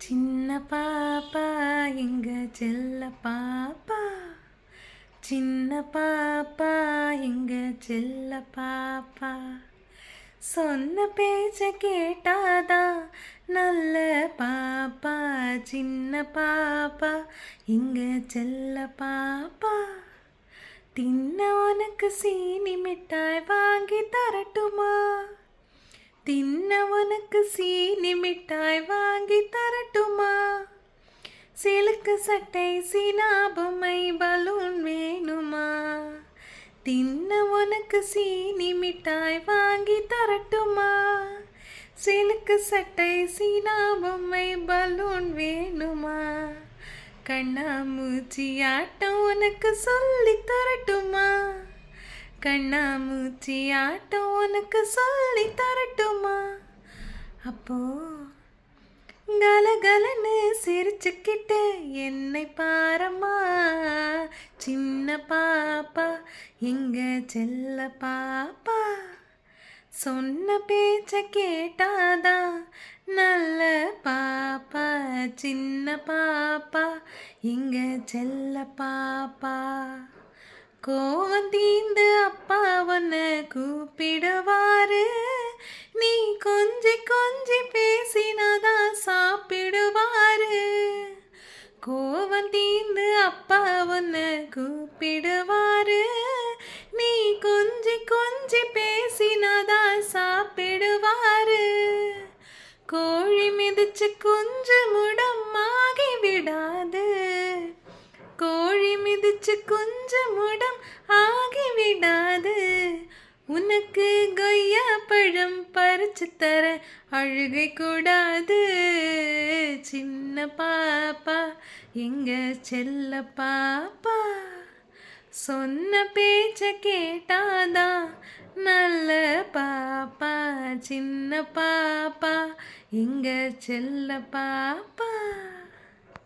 சின்ன பாப்பா எங்க செல்ல பாப்பா, சின்ன பாப்பா எங்க செல்ல பாப்பா, சொன்ன பேச்ச கேட்டாதான் நல்ல பாப்பா. சின்ன பாப்பா எங்க செல்ல பாப்பா, தின்ன உனக்கு சீனி மிட்டாய் வாங்கி தரட்டுமா, தின்ன உனக்கு சீனி மிட்டாய் வாங்கி தரட்டுமா, சிலுக்கு சட்டை சீனா பொம்மை பலூன் வேணுமா, தின்ன உனக்கு சீனி மிட்டாய் வாங்கி தரட்டுமா, சிலுக்கு சட்டை சீனா பொம்மை பலூன் வேணுமா, கண்ணாமூச்சி ஆட்டம் உனக்கு சொல்லி தரட்டுமா, கண்ணாமூச்சி ஆட்டம் உனக்கு சொல்லி தரட்டுமா, அப்போ கலகலன்னு சிரிச்சுக்கிட்டு என்னை பாரம்மா. சின்ன பாப்பா எங்க செல்ல பாப்பா, சொன்ன பேச்ச கேட்டாதான் நல்ல பாப்பா. சின்ன பாப்பா எங்க செல்ல பாப்பா, கோவம் தீந்து அப்பா உன்னை கூப்பிடுவாரு, நீ கொஞ்சி கொஞ்சி பேசினாதான் சாப்பிடுவாரு, கோவம் தீந்து அப்பா உன்னை கூப்பிடுவாரு, நீ கொஞ்சி கொஞ்சி பேசினாதான் சாப்பிடுவாரு, கோழி மிதிச்சு குஞ்சு முடமாகி விடாது, கோழி மிதிச்சு கொஞ்சம் முடம் ஆகிவிடாது, உனக்கு கொய்யா பழம் பறிச்சு தர அழுகை கூடாது. சின்ன பாப்பா எங்க செல்ல பாப்பா, சொன்ன பேச்ச கேட்டாதான் நல்ல பாப்பா. சின்ன பாப்பா எங்க செல்ல பாப்பா.